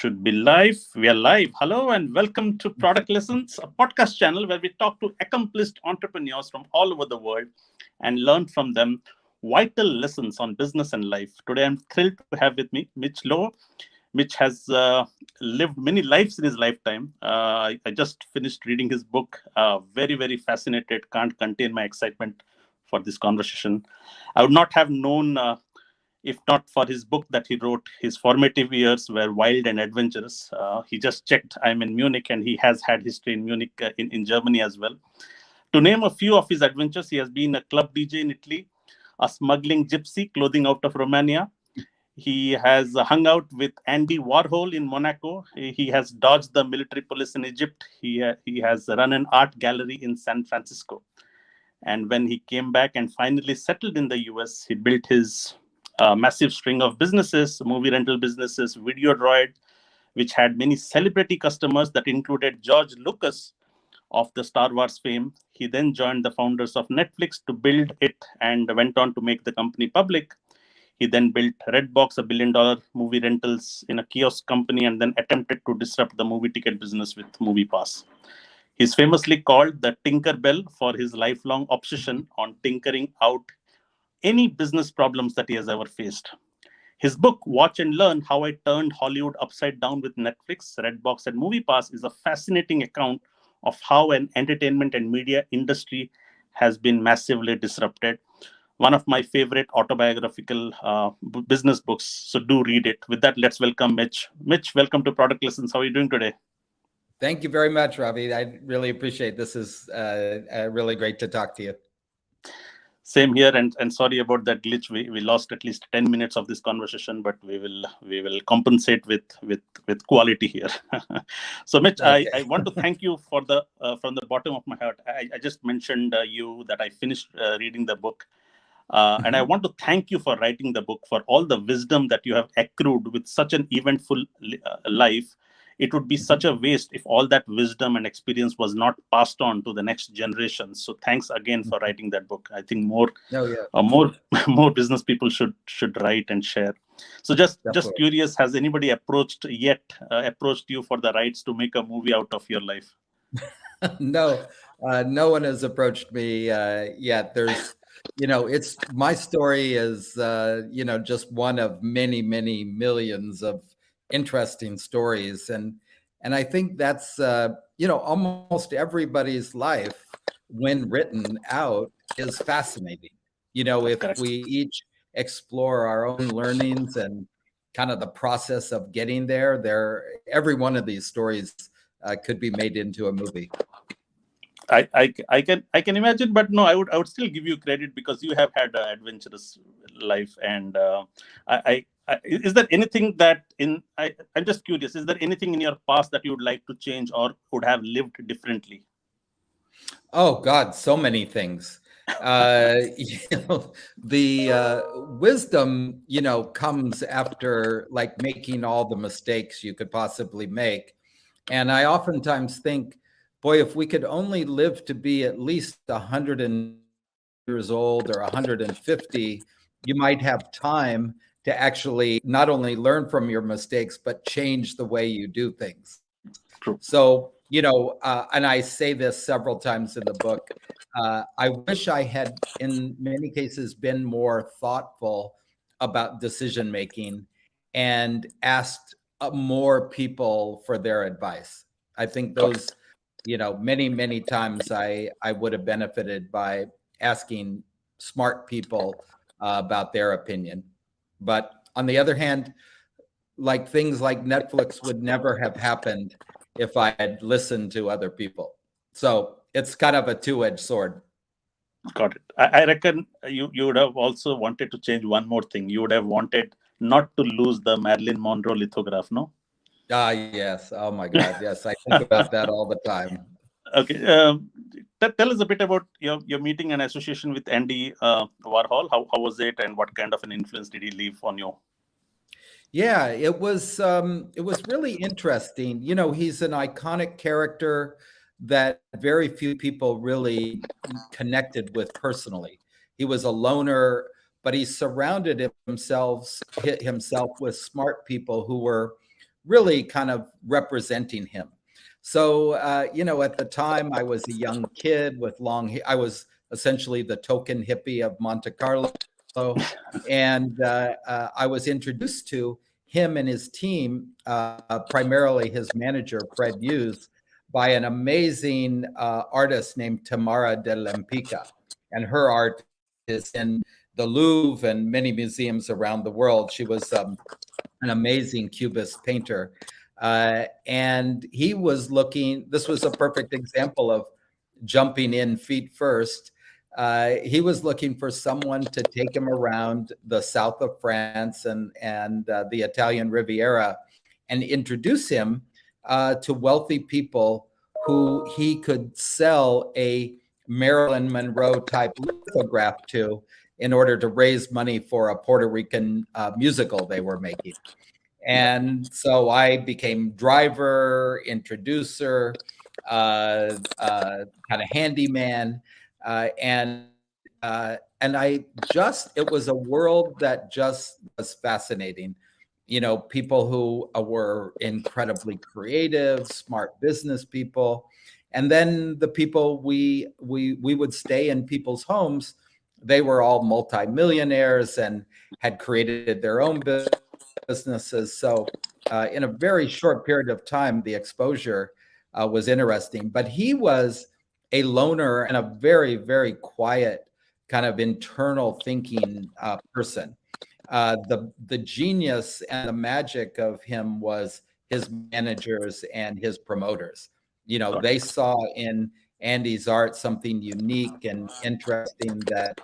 should be live. We are live. Hello and welcome to Product Lessons, a podcast channel where we talk to accomplished entrepreneurs from all over the world and learn from them vital lessons on business and life. Today, I'm thrilled to have with me Mitch Levy. Mitch has lived many lives in his lifetime. I just finished reading his book. Very, very fascinated. Can't contain my excitement for this conversation. I would not have known if not for his book that he wrote. His formative years were wild and adventurous. He just checked, I'm in Munich, and he has had history in Munich, in Germany as well. To name a few of his adventures, he has been a club DJ in Italy, a smuggling gypsy clothing out of Romania. He has hung out with Andy Warhol in Monaco. He has dodged the military police in Egypt. He has run an art gallery in San Francisco. And when he came back and finally settled in the US, he built his massive string of businesses, movie rental businesses, Videodroid, which had many celebrity customers that included George Lucas of the Star Wars fame. He then joined the founders of Netflix to build it and went on to make the company public. He then built Redbox, $1 billion movie rentals in a kiosk company, and then attempted to disrupt the movie ticket business with MoviePass. He's famously called the Tinkerbell for his lifelong obsession on tinkering out any business problems that he has ever faced. His book, Watch and Learn: How I Turned Hollywood Upside Down with Netflix, Redbox, and MoviePass, is a fascinating account of how an entertainment and media industry has been massively disrupted. One of my favorite autobiographical business books, so do read it. With that, let's welcome Mitch. Mitch, welcome to Product Lessons. How are you doing today? Thank you very much, Ravi. I really appreciate this. Is really great to talk to you. Same here, and sorry about that glitch. We lost at least 10 minutes of this conversation, but we will compensate with quality here. So Mitch, okay. I want to thank you for the from the bottom of my heart. I just mentioned you that I finished reading the book, and I want to thank you for writing the book, for all the wisdom that you have accrued with such an eventful life. It would be such a waste if all that wisdom and experience was not passed on to the next generation. So thanks again for writing that book. I think more business people should write and share. So just curious, has anybody approached you for the rights to make a movie out of your life? No, no one has approached me yet. There's, it's my story is, just one of many, many millions of interesting stories, and I think that's almost everybody's life when written out is fascinating. If we each explore our own learnings and kind of the process of getting there, every one of these stories could be made into a movie. I can imagine, but no, I would still give you credit because you have had an adventurous life, and is there anything that I'm just curious, is there anything in your past that you would like to change or would have lived differently? Oh God, so many things. The wisdom, comes after like making all the mistakes you could possibly make. And I oftentimes think, boy, if we could only live to be at least 100 years old or 150, you might have time to actually not only learn from your mistakes, but change the way you do things. True. So, and I say this several times in the book, I wish I had, in many cases, been more thoughtful about decision-making and asked more people for their advice. I think those, many, many times I would have benefited by asking smart people about their opinion. But on the other hand, like things like Netflix would never have happened if I had listened to other people. So it's kind of a two-edged sword. Got it. I reckon you would have also wanted to change one more thing. You would have wanted not to lose the Marilyn Monroe lithograph, no? Yes. Oh my God. Yes. I think about that all the time. Okay. Tell us a bit about your meeting and association with Andy Warhol. How was it, and what kind of an influence did he leave on you? Yeah, it was really interesting. He's an iconic character that very few people really connected with personally. He was a loner, but he surrounded himself with smart people who were really kind of representing him. So, at the time I was a young kid with I was essentially the token hippie of Monte Carlo. And I was introduced to him and his team, primarily his manager, Fred Hughes, by an amazing artist named Tamara de Lempicka. And her art is in the Louvre and many museums around the world. She was an amazing Cubist painter. And he was this was a perfect example of jumping in feet first. He was looking for someone to take him around the south of France and the Italian Riviera and introduce him to wealthy people who he could sell a Marilyn Monroe type lithograph to in order to raise money for a Puerto Rican musical they were making. And so I became driver, introducer, kind of handyman. And it was a world that just was fascinating. People who were incredibly creative, smart business people. And then the people we would stay in people's homes, they were all multimillionaires and had created their own businesses. So in a very short period of time, the exposure was interesting. But he was a loner and a very, very quiet kind of internal thinking person. The genius and the magic of him was his managers and his promoters. They saw in Andy's art something unique and interesting that,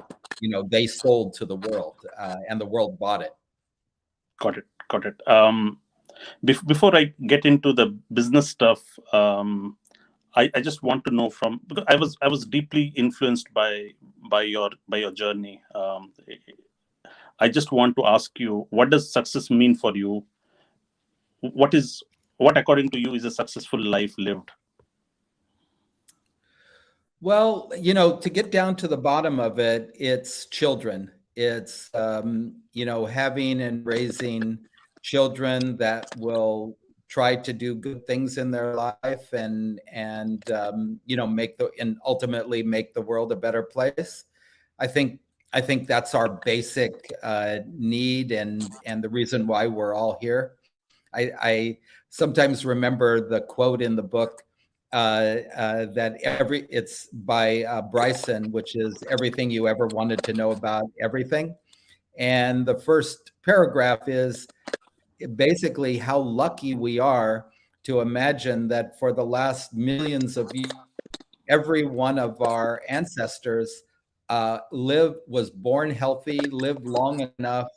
they sold to the world, and the world bought it. Got it. Before I get into the business stuff, I just want to know because I was deeply influenced by your journey. I just want to ask you, what does success mean for you? What according to you is a successful life lived? Well, to get down to the bottom of it, it's children. It's, having and raising children that will try to do good things in their life and ultimately make the world a better place. I think that's our basic need and the reason why we're all here. I sometimes remember the quote in the book that it's by Bryson, which is everything you ever wanted to know about everything. And the first paragraph is basically how lucky we are to imagine that for the last millions of years, every one of our ancestors was born healthy, lived long enough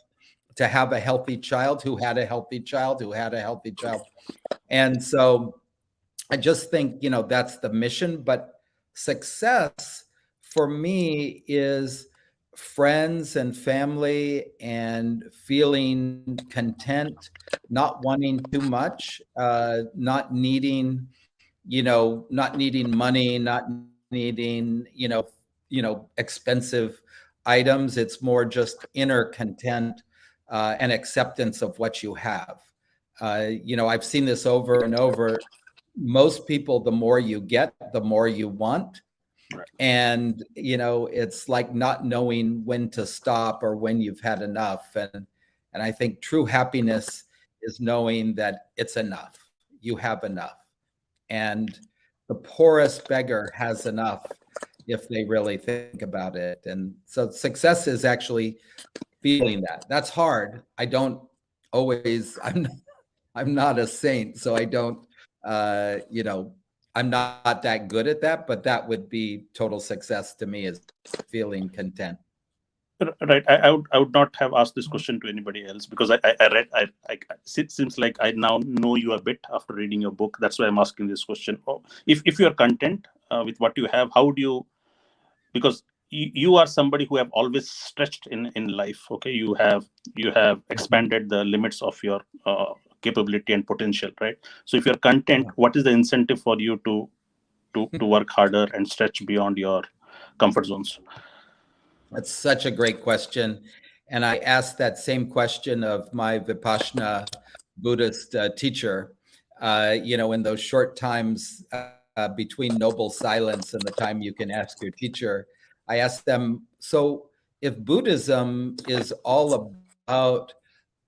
to have a healthy child who had a healthy child who had a healthy child. And so I just think, that's the mission. But success for me is friends and family and feeling content, not wanting too much, not needing money, not needing, expensive items. It's more just inner content and acceptance of what you have. I've seen this over and over. Most people, the more you get, the more you want. Right. And, it's like not knowing when to stop or when you've had enough. And I think true happiness is knowing that it's enough. You have enough. And the poorest beggar has enough if they really think about it. And so success is actually feeling that. That's hard. I don't always, I'm not a saint, so I don't, I'm not that good at that, but that would be total success to me, is feeling content. Right. I would not have asked this question to anybody else because I read, it seems like I now know you a bit after reading your book. That's why I'm asking this question. If you're content with what you have, how do you, because you are somebody who have always stretched in life. Okay. You have expanded the limits of your capability and potential, right? So if you're content, what is the incentive for you to work harder and stretch beyond your comfort zones? That's such a great question. And I asked that same question of my Vipassana Buddhist teacher, in those short times between noble silence and the time you can ask your teacher, I asked them, so if Buddhism is all about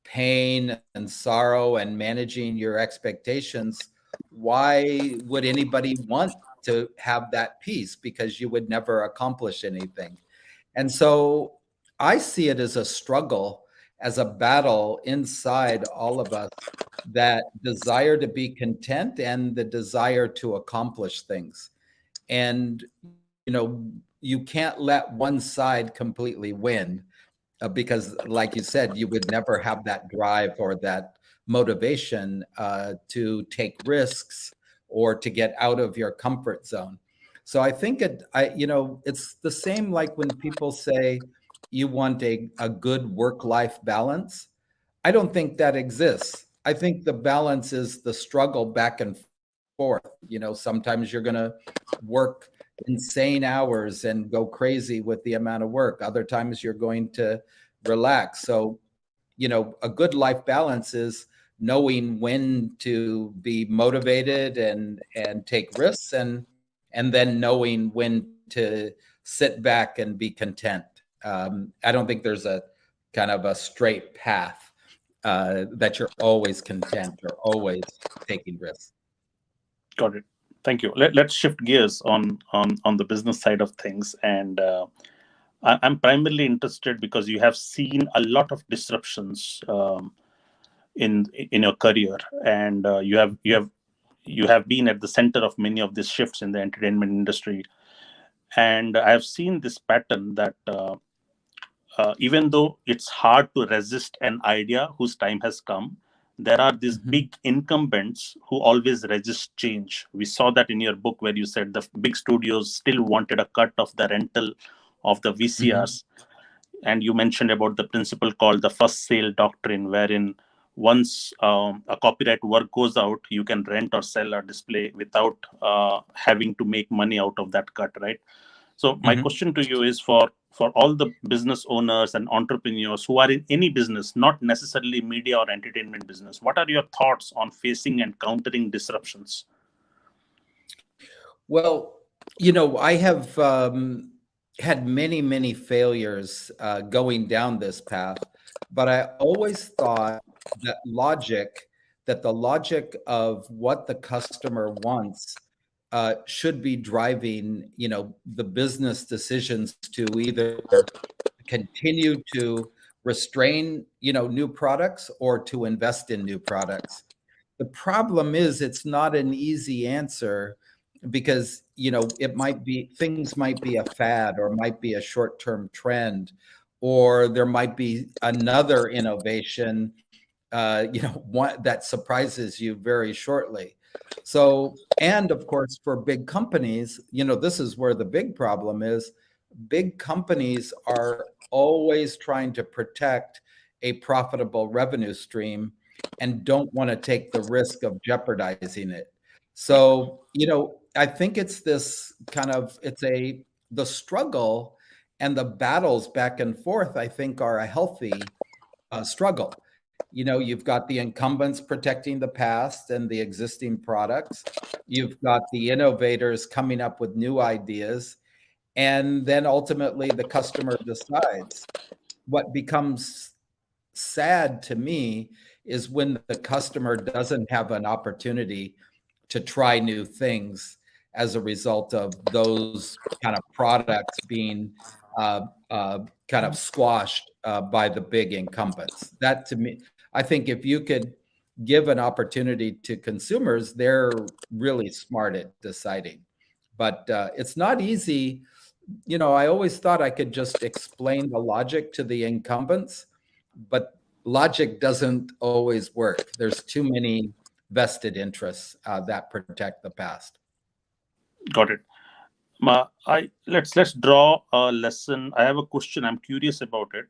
pain and sorrow and managing your expectations, why would anybody want to have that peace? Because you would never accomplish anything. And so I see it as a struggle, as a battle inside all of us, that desire to be content and the desire to accomplish things. And, you can't let one side completely win, because, like you said, you would never have that drive or that motivation to take risks or to get out of your comfort zone. So I think it's the same like when people say you want a good work-life balance. I don't think that exists. I think the balance is the struggle back and forth. Sometimes you're going to work insane hours and go crazy with the amount of work. Other times you're going to relax. So, a good life balance is knowing when to be motivated and take risks, and then knowing when to sit back and be content. I don't think there's a kind of a straight path that you're always content or always taking risks. Got it. Thank you. Let's shift gears on the business side of things. And I'm primarily interested because you have seen a lot of disruptions in your career, and you have been at the center of many of these shifts in the entertainment industry. And I have seen this pattern that even though it's hard to resist an idea whose time has come, there are these big incumbents who always resist change. We saw that in your book where you said the big studios still wanted a cut of the rental of the VCRs. And you mentioned about the principle called the first sale doctrine, wherein once a copyright work goes out, you can rent or sell or display without having to make money out of that cut, right? So my question to you is for all the business owners and entrepreneurs who are in any business, not necessarily media or entertainment business, what are your thoughts on facing and countering disruptions? Well, I have had many, many failures going down this path, but I always thought that the logic of what the customer wants should be driving, the business decisions to either continue to restrain, new products or to invest in new products. The problem is it's not an easy answer because, things might be a fad or might be a short-term trend, or there might be another innovation, one that surprises you very shortly. So, and of course, for big companies, this is where the big problem is. Big companies are always trying to protect a profitable revenue stream and don't want to take the risk of jeopardizing it. So, I think it's this kind of, the struggle and the battles back and forth, I think, are a healthy struggle. You've got the incumbents protecting the past and the existing products. You've got the innovators coming up with new ideas. And then ultimately the customer decides. What becomes sad to me is when the customer doesn't have an opportunity to try new things as a result of those kind of products being kind of squashed by the big incumbents. That, to me, I think if you could give an opportunity to consumers, they're really smart at deciding. But it's not easy. I always thought I could just explain the logic to the incumbents, but logic doesn't always work. There's too many vested interests that protect the past. Got it. Let's draw a lesson. I have a question. I'm curious about it,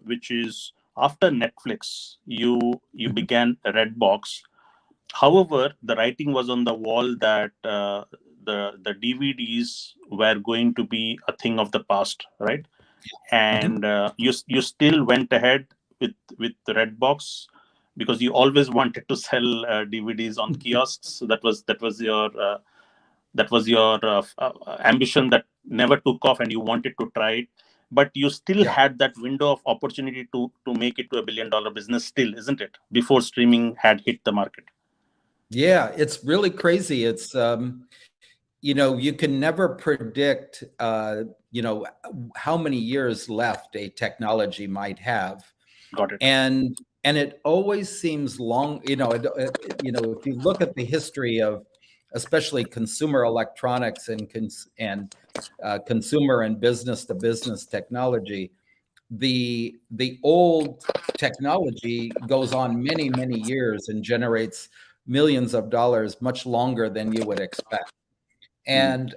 which is after Netflix, you began Redbox. However, the writing was on the wall that the DVDs were going to be a thing of the past, right? And you still went ahead with Redbox, because you always wanted to sell DVDs on kiosks. So that was your ambition that never took off, and you wanted to try it, but you still Yeah. had that window of opportunity to make it to $1 billion business still, isn't it, before streaming had hit the market? Yeah, it's really crazy. It's you can never predict how many years left a technology might have. Got it. And it always seems long, if you look at the history of especially consumer electronics and consumer and business to business technology, the old technology goes on many, many years and generates millions of dollars much longer than you would expect. And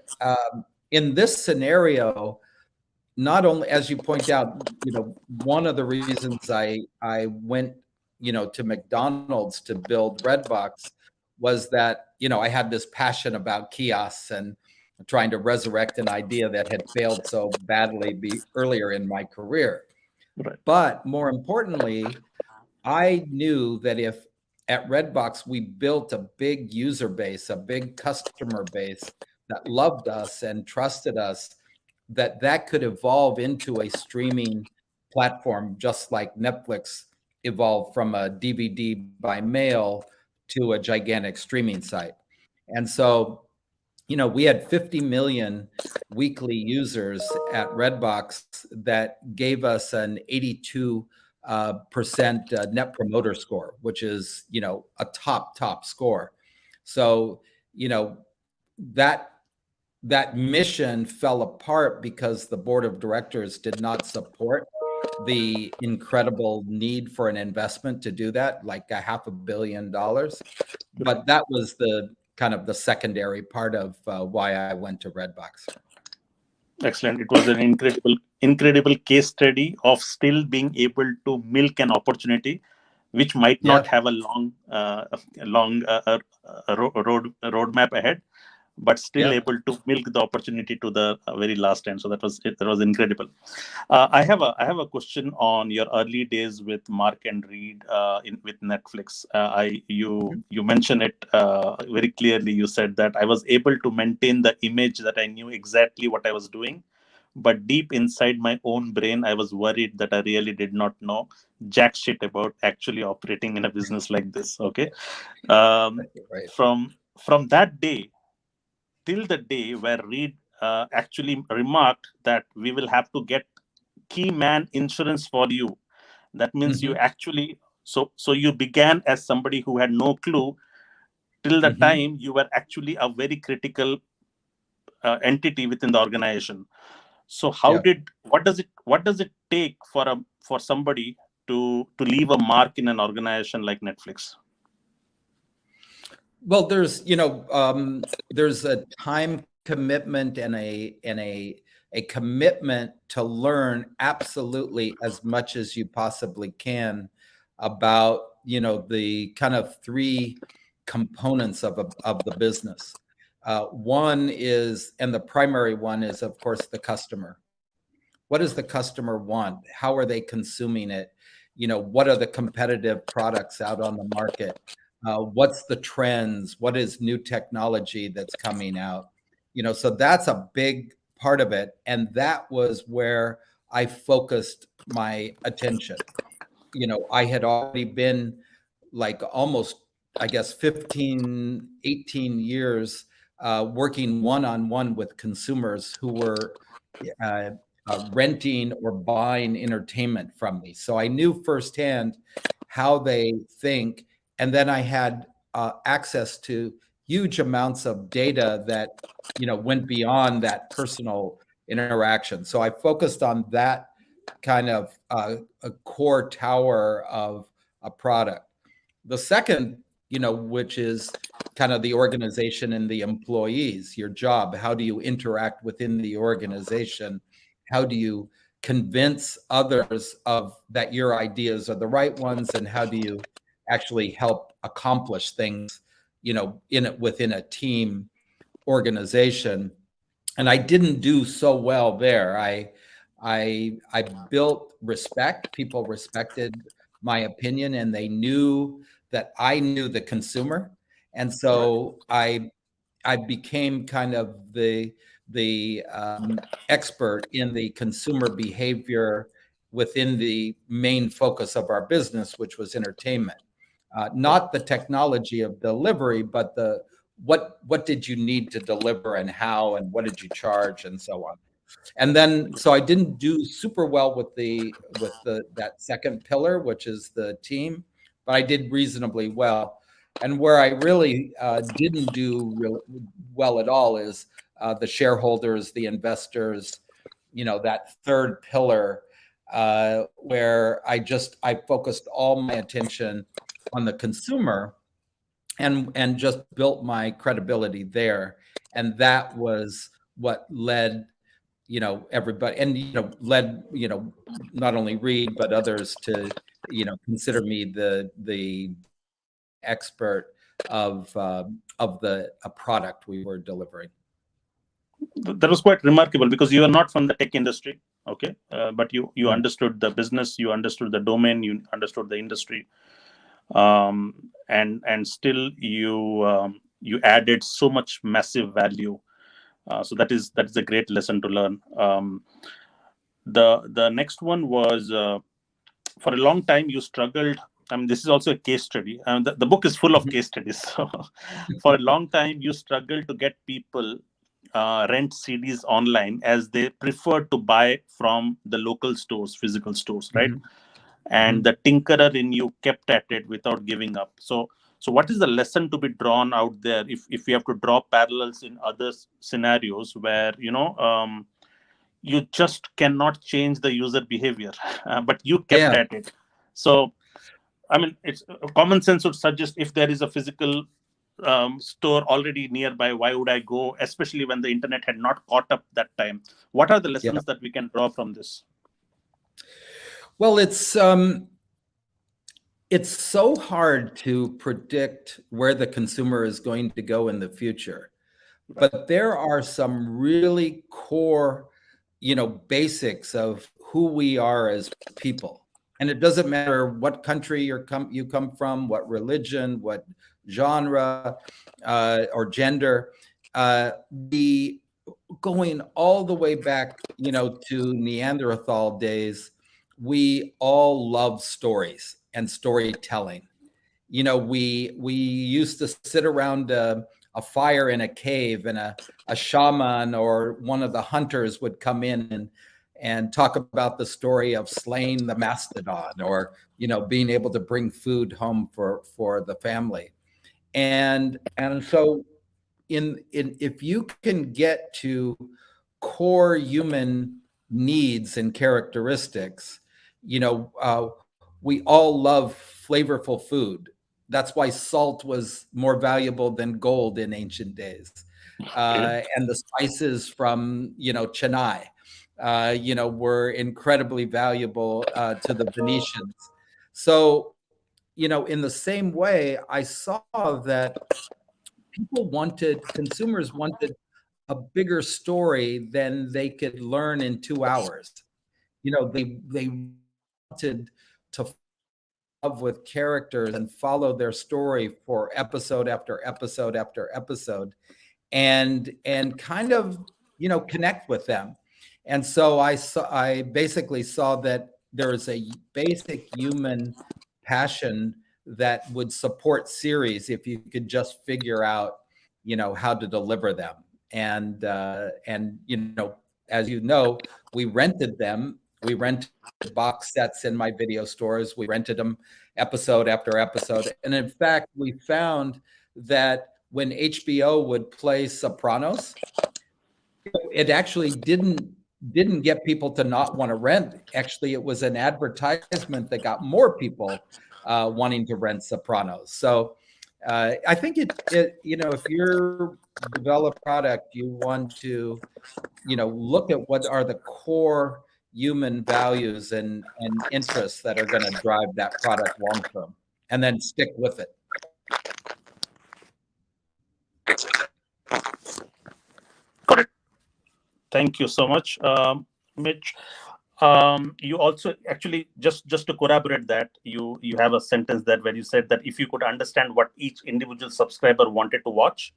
in this scenario, not only, as you point out, one of the reasons I went, to McDonald's to build Redbox was that, I had this passion about kiosks and trying to resurrect an idea that had failed so badly earlier in my career. Right. But more importantly, I knew that if at Redbox we built a big user base, a big customer base that loved us and trusted us, that could evolve into a streaming platform, just like Netflix evolved from a DVD by mail to a gigantic streaming site. And so, we had 50 million weekly users at Redbox that gave us an 82% net promoter score, which is, a top score. So, that that mission fell apart because the board of directors did not support the incredible need for an investment to do that, like $500 million. But that was the kind of the secondary part of why I went to Redbox. Excellent. It was an incredible case study of still being able to milk an opportunity which might not have a long roadmap ahead, but still able to milk the opportunity to the very last end. So that was incredible. I have a question on your early days with Mark and Reed with Netflix. You mentioned it very clearly. You said that I was able to maintain the image that I knew exactly what I was doing, but deep inside my own brain, I was worried that I really did not know jack shit about actually operating in a business like this. Okay, Right. from that day till the day where Reed actually remarked that we will have to get key man insurance for you. That means you actually, so you began as somebody who had no clue till the time you were actually a very critical entity within the organization. So what does it take for somebody to leave a mark in an organization like Netflix? Well, there's a time commitment and a commitment to learn absolutely as much as you possibly can about, the kind of three components of the business. One is, and the primary one is, of course, the customer. What does the customer want? How are they consuming it? What are the competitive products out on the market? What's the trends? What is new technology that's coming out? So that's a big part of it. And that was where I focused my attention. I had already been like almost, I guess, 15, 18 years working one-on-one with consumers who were renting or buying entertainment from me. So I knew firsthand how they think. And then I had access to huge amounts of data that, went beyond that personal interaction. So I focused on that kind of a core tower of a product. The second, which is kind of the organization and the employees, your job. How do you interact within the organization? How do you convince others that your ideas are the right ones? And how do you actually help accomplish things, within a team organization? And I didn't do so well there. I built respect. People respected my opinion, and they knew that I knew the consumer. And so I became kind of the expert in the consumer behavior within the main focus of our business, which was entertainment. Not the technology of delivery, but the what did you need to deliver and how and what did you charge and so on. And then so I didn't do super well with that second pillar, which is the team, but I did reasonably well. And where I really didn't do really well at all is the shareholders, the investors, that third pillar, where I focused all my attention on the consumer and just built my credibility there. And that was what led everybody, and led not only Reed but others to consider me the expert of a product we were delivering. That was quite remarkable because you are not from the tech industry, okay, but you understood the business, you understood the domain, you understood the industry, and still you added so much massive value. So that is a great lesson to learn. The next one was, for a long time you struggled. I mean, this is also a case study. The book is full of case studies. So for a long time you struggled to get people rent CDs online, as they prefer to buy from the local stores, physical stores, right? And the tinkerer in you kept at it without giving up. So what is the lesson to be drawn out there, if you have to draw parallels in other scenarios where you just cannot change the user behavior, but you kept at it? So I mean, it's common sense would suggest, if there is a physical store already nearby, why would I go, especially when the internet had not caught up that time? What are the lessons that we can draw from this? Well, it's so hard to predict where the consumer is going to go in the future, but there are some really core, basics of who we are as people. And it doesn't matter what country you come from, what religion, what genre, or gender. Going all the way back, to Neanderthal days, we all love stories and storytelling. We used to sit around a fire in a cave, and a shaman or one of the hunters would come in and talk about the story of slaying the mastodon, or being able to bring food home for the family. And so if you can get to core human needs and characteristics, we all love flavorful food. That's why salt was more valuable than gold in ancient days. And the spices from Chennai were incredibly valuable to the Venetians. So in the same way, I saw that consumers wanted a bigger story than they could learn in 2 hours. They wanted to love with characters and follow their story for episode after episode after episode, and kind of connect with them. And so I basically saw that there is a basic human passion that would support series if you could just figure out how to deliver them. And as we rented them. We rented box sets in my video stores. We rented them episode after episode. And in fact, we found that when HBO would play Sopranos, it actually didn't get people to not want to rent. Actually, it was an advertisement that got more people wanting to rent Sopranos. So I think if you're develop product, you want to look at what are the core human values and interests that are going to drive that product long term, and then stick with it. Got it. Thank you so much, Mitch. You also actually just to corroborate that, you have a sentence that where you said that if you could understand what each individual subscriber wanted to watch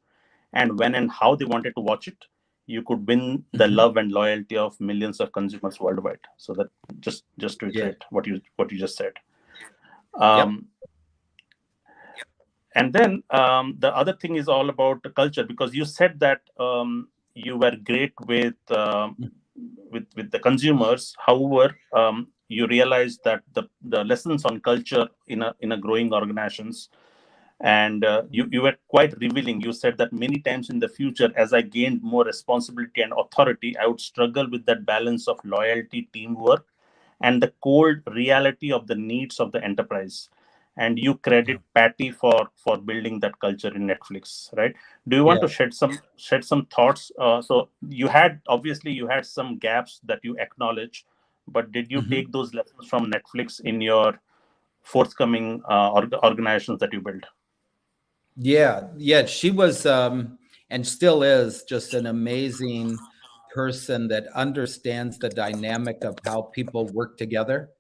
and when and how they wanted to watch it, you could win the love and loyalty of millions of consumers worldwide. So that just to reiterate what you just said. Yep. And then the other thing is all about the culture, because you said that you were great with the consumers. However, you realized that the lessons on culture in a growing organizations, and you were quite revealing. You said that many times in the future, as I gained more responsibility and authority, I would struggle with that balance of loyalty, teamwork, and the cold reality of the needs of the enterprise. And you credit Patty for building that culture in Netflix, right? Do you want to shed some thoughts? So you had some gaps that you acknowledge, but did you take those lessons from Netflix in your forthcoming organizations that you built? Yeah. She was and still is just an amazing person that understands the dynamic of how people work together.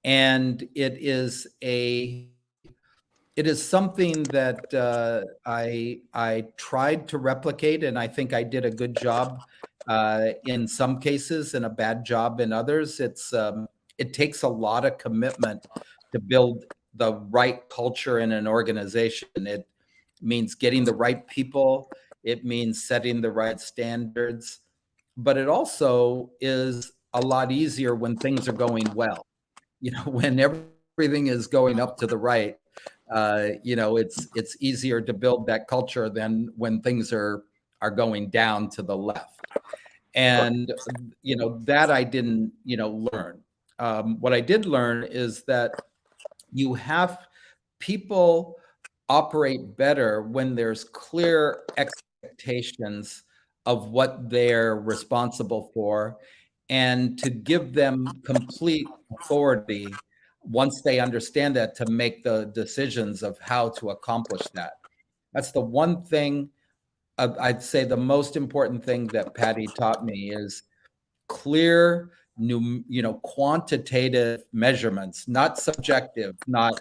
And it is something that I tried to replicate, and I think I did a good job in some cases and a bad job in others. It takes a lot of commitment to build the right culture in an organization. It means getting the right people. It means setting the right standards, but it also is a lot easier when things are going well. When everything is going up to the right, it's easier to build that culture than when things are going down to the left. And that I didn't learn. What I did learn is that you have people operate better when there's clear expectations of what they're responsible for, and to give them complete authority once they understand that, to make the decisions of how to accomplish that. That's the one thing, I'd say the most important thing that Patty taught me is clear, quantitative measurements, not subjective, not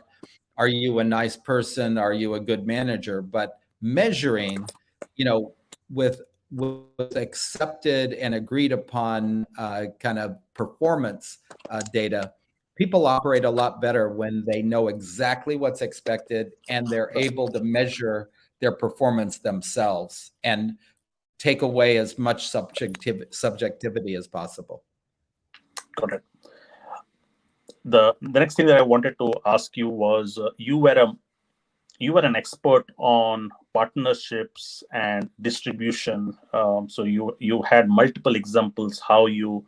are you a nice person, are you a good manager, but measuring, with accepted and agreed upon kind of performance data. People operate a lot better when they know exactly what's expected and they're able to measure their performance themselves and take away as much subjectivity as possible. Got it. The next thing that I wanted to ask you was you were an expert on partnerships and distribution. So you had multiple examples how you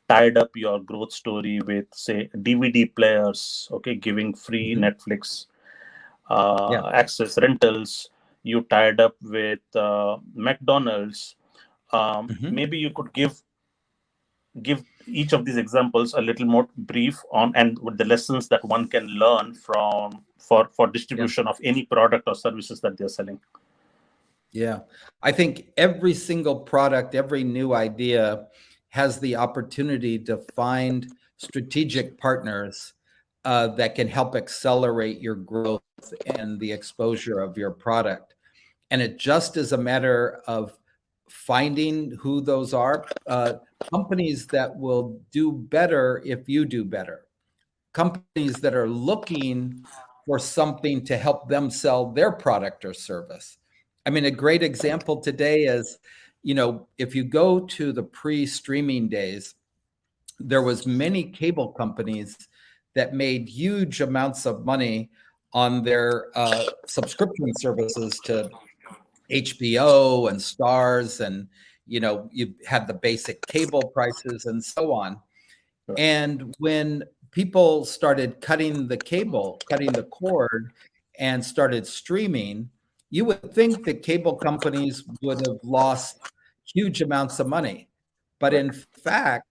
tied up your growth story with, say, DVD players, okay, giving free Netflix access rentals. You tied up with McDonald's. Maybe you could give each of these examples a little more brief on, and with the lessons that one can learn from for distribution of any product or services that they're selling. Yeah, I think every single product, every new idea has the opportunity to find strategic partners that can help accelerate your growth and the exposure of your product. And it just is a matter of finding who those are. Companies that will do better if you do better. Companies that are looking for something to help them sell their product or service. I mean, a great example today is, if you go to the pre-streaming days, there was many cable companies that made huge amounts of money on their subscription services to HBO and Stars, and you had the basic cable prices and so on. And when people started cutting the cord, and started streaming, you would think that cable companies would have lost huge amounts of money. But in fact,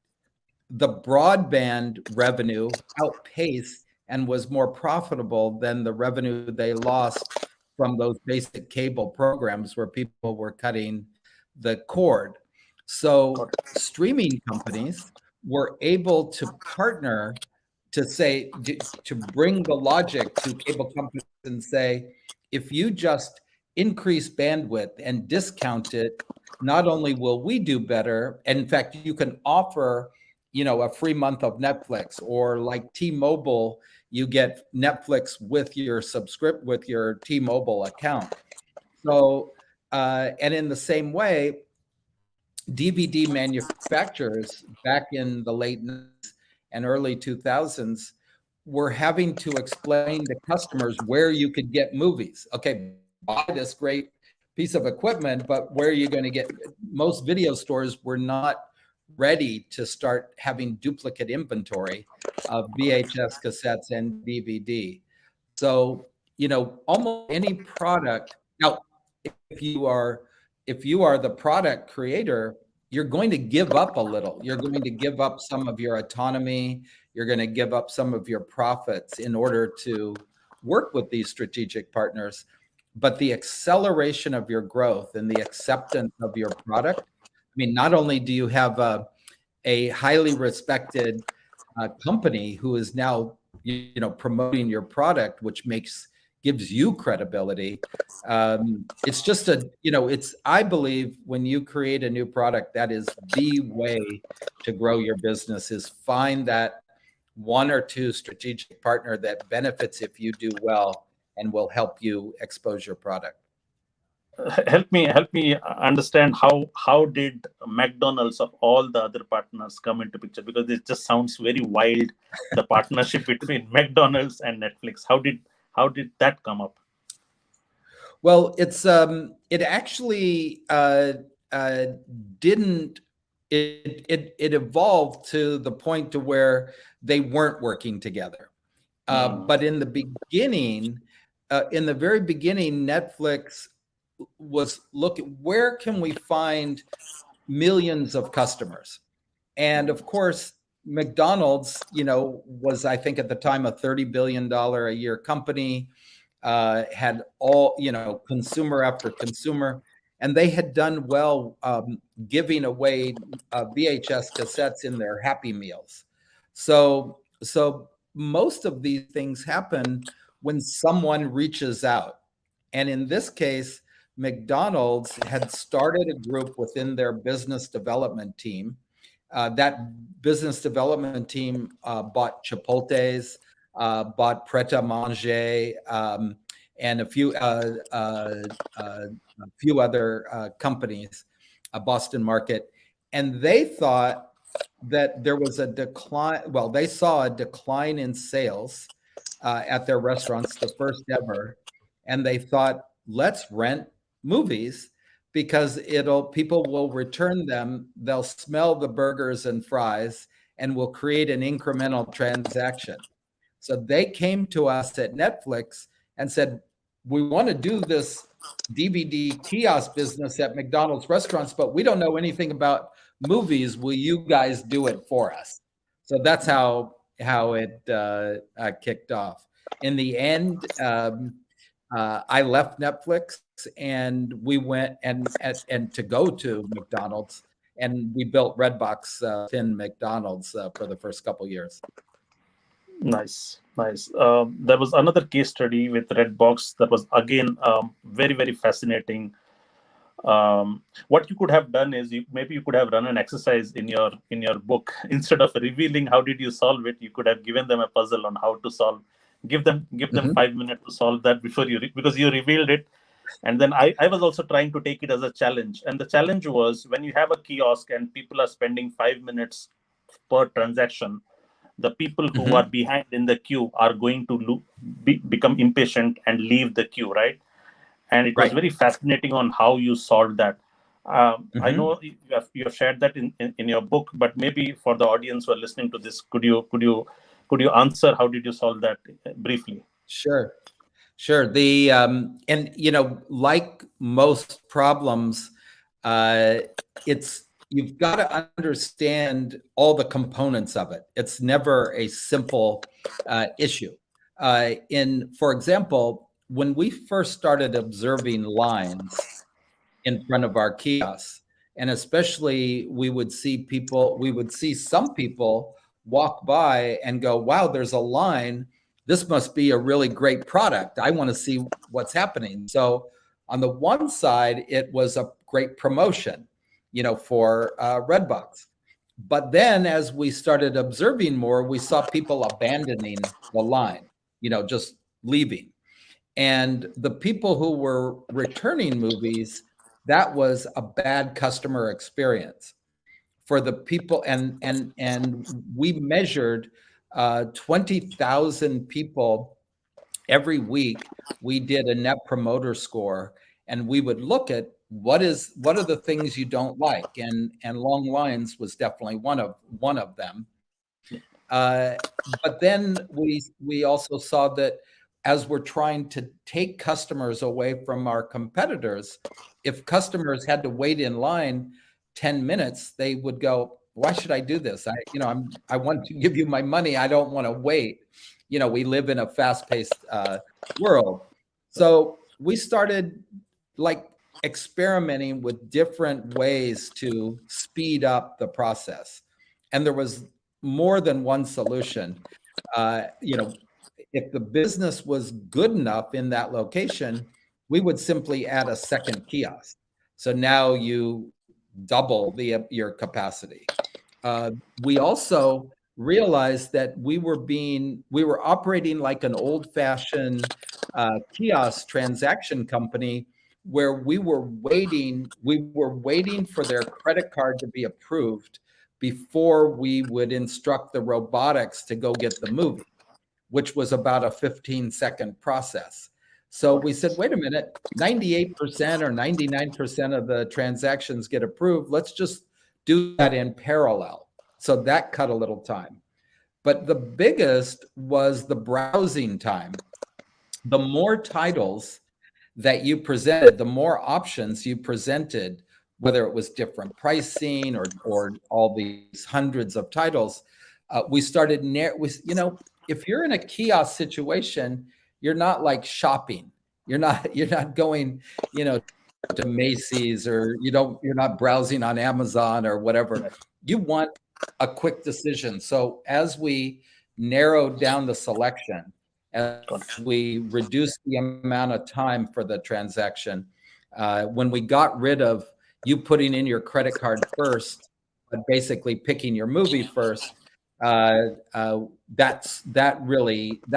the broadband revenue outpaced and was more profitable than the revenue they lost from those basic cable programs where people were cutting the cord. So streaming companies were able to partner to say, to bring the logic to cable companies and say, if you just increase bandwidth and discount it, not only will we do better, and in fact, you can offer, a free month of Netflix, or like T-Mobile, you get Netflix with your with your T-Mobile account. So, and in the same way, DVD manufacturers back in the late 90s and early 2000s were having to explain to customers where you could get movies. Okay, buy this great piece of equipment, but where are you going to get? Most video stores were not ready to start having duplicate inventory of VHS cassettes and DVD. So, almost any product. Now, if you are the product creator, you're going to give up a little. You're going to give up some of your autonomy. You're going to give up some of your profits in order to work with these strategic partners. But the acceleration of your growth and the acceptance of your product, I mean, not only do you have a highly respected company who is now, promoting your product, which gives you credibility. It's just I believe when you create a new product, that is the way to grow your business, is find that one or two strategic partner that benefits if you do well and will help you expose your product. Help me understand how did McDonald's of all the other partners come into picture, because it just sounds very wild, the partnership between McDonald's and Netflix. How did that come up? Well, it actually didn't. It evolved to the point to where they weren't working together. But in the beginning, in the very beginning, Netflix was looking, where can we find millions of customers? And of course, McDonald's, was, I think at the time, a $30 billion a year company, had all, consumer after consumer, and they had done well giving away VHS cassettes in their Happy Meals. So most of these things happen when someone reaches out. And in this case, McDonald's had started a group within their business development team. That business development team bought Chipotle's, bought Pret a Manger, and a few other companies, Boston Market. And they thought that there was a decline. Well, they saw a decline in sales at their restaurants, the first ever. And they thought, let's rent movies, because people will return them. They'll smell the burgers and fries and will create an incremental transaction. So they came to us at Netflix and said, we want to do this DVD kiosk business at McDonald's restaurants, but we don't know anything about movies. Will you guys do it for us? So that's how it kicked off. In the end, I left Netflix and we went and to go to McDonald's, and we built Redbox within McDonald's for the first couple years. Nice. There was another case study with Redbox that was again very, very fascinating. What you could have done is maybe you could have run an exercise in your book. Instead of revealing how did you solve it, you could have given them a puzzle on how to solve. Give them 5 minutes to solve that before because you revealed it. And then I was also trying to take it as a challenge. And the challenge was, when you have a kiosk and people are spending 5 minutes per transaction, the people who are behind in the queue are going to become impatient and leave the queue, right? And it was very fascinating on how you solved that. I know you have shared that in your book, but maybe for the audience who are listening to this, could you answer how did you solve that briefly? Sure. The and like most problems, you've got to understand all the components of it. It's never a simple issue. For example, when we first started observing lines in front of our kiosks, And especially we would see some people walk by and go, wow, there's a line. This must be a really great product. I want to see what's happening. So on the one side, it was a great promotion, for Redbox. But then as we started observing more, we saw people abandoning the line, just leaving. And the people who were returning movies, that was a bad customer experience for the people. And we measured 20,000 people every week. We did a net promoter score, and we would look at what are the things you don't like, and long lines was definitely one of them. But then we also saw that as we're trying to take customers away from our competitors, if customers had to wait in line 10 minutes, they would go, why should I do this? I want to give you my money. I don't want to wait. We live in a fast-paced world. So we started experimenting with different ways to speed up the process. And there was more than one solution. If the business was good enough in that location, we would simply add a second kiosk. So now you double your capacity. We also realized that we were operating like an old-fashioned kiosk transaction company, where we were waiting for their credit card to be approved before we would instruct the robotics to go get the movie, which was about a 15-second process. So we said, wait a minute, 98% or 99% of the transactions get approved. Let's just do that in parallel. So that cut a little time. But the biggest was the browsing time. The more titles that you presented, the more options you presented, whether it was different pricing or all these hundreds of titles, we started if you're in a kiosk situation, you're not like shopping. You're not going, to Macy's, or you're not browsing on Amazon or whatever. You want a quick decision. So as we narrowed down the selection, as we reduced the amount of time for the transaction, when we got rid of you putting in your credit card first, but basically picking your movie first, that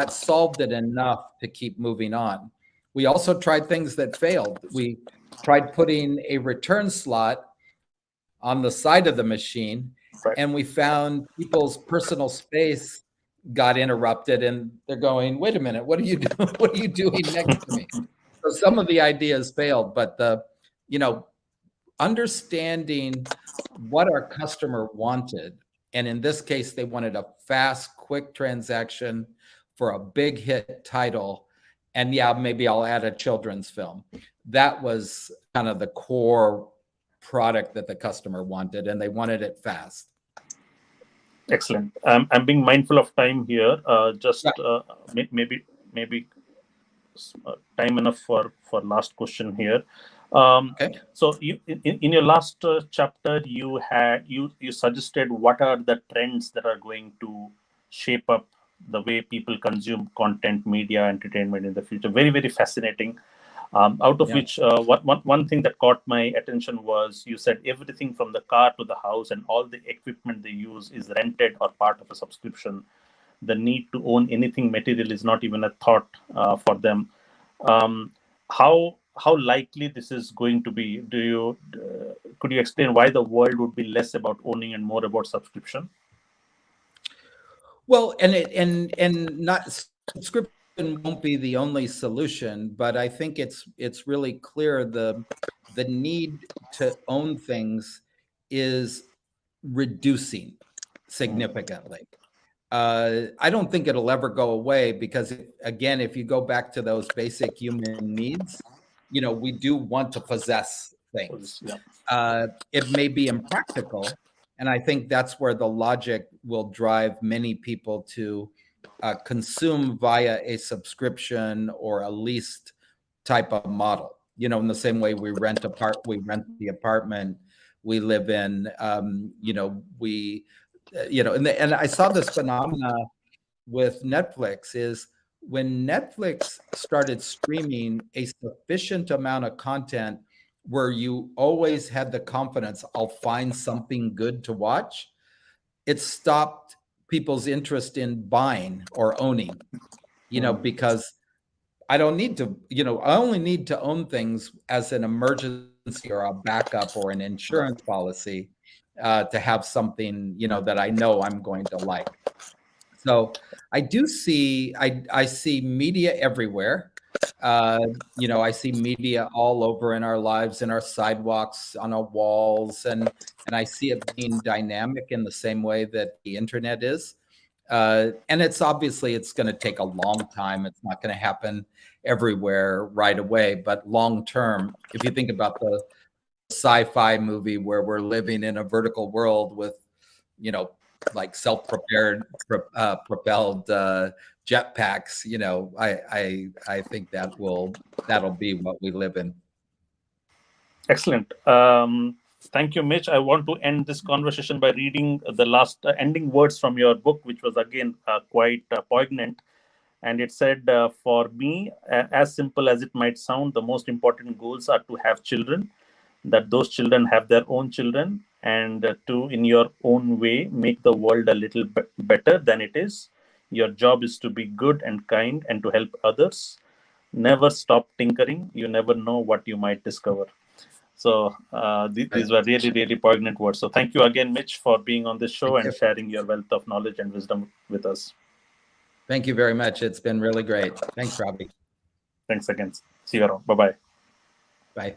solved it enough to keep moving on. We also tried things that failed. We tried putting a return slot on the side of the machine, right, and we found people's personal space got interrupted, and they're going, wait a minute, what are you doing? What are you doing next to me? So some of the ideas failed, but understanding what our customer wanted, and in this case, they wanted a fast, quick transaction for a big hit title. And yeah, maybe I'll add a children's film. That was kind of the core product that the customer wanted, and they wanted it fast. Excellent. I'm being mindful of time here. Maybe time enough for last question here. Okay. So you in your last chapter, you suggested what are the trends that are going to shape up the way people consume content, media, entertainment in the future. Very, very fascinating. Out of which one thing that caught my attention was you said everything from the car to the house and all the equipment they use is rented or part of a subscription. The need to own anything material is not even a thought for them. How likely this is going to be? Could you explain why the world would be less about owning and more about subscription? Well, and not subscription won't be the only solution, but I think it's really clear the need to own things is reducing significantly. I don't think it'll ever go away because, again, if you go back to those basic human needs, we do want to possess things. It may be impractical, and I think that's where the logic will drive many people to consume via a subscription or a leased type of model. In the same way we rent the apartment we live in. And I saw this phenomena with Netflix is when Netflix started streaming a sufficient amount of content where you always had the confidence, I'll find something good to watch, it stopped people's interest in buying or owning, because I don't need to, I only need to own things as an emergency or a backup or an insurance policy to have something, that I know I'm going to like. So I do see, I see media everywhere. I see media all over in our lives, in our sidewalks, on our walls, and I see it being dynamic in the same way that the internet is. And it's obviously it's going to take a long time. It's not going to happen everywhere right away, but long term, if you think about the sci-fi movie where we're living in a vertical world with, like self-propelled jetpacks, I think that'll be what we live in. Excellent. Thank you, Mitch. I want to end this conversation by reading the last ending words from your book, which was again quite poignant. And it said, for me, as simple as it might sound, the most important goals are to have children, that those children have their own children, and to, in your own way, make the world a little better than it is. Your job is to be good and kind and to help others. Never stop tinkering. You never know what you might discover. So these were really, really poignant words. So thank you again, Mitch, for being on this show and sharing your wealth of knowledge and wisdom with us. Thank you very much. It's been really great. Thanks, Robbie. Thanks again. See you around. Bye-bye. Bye.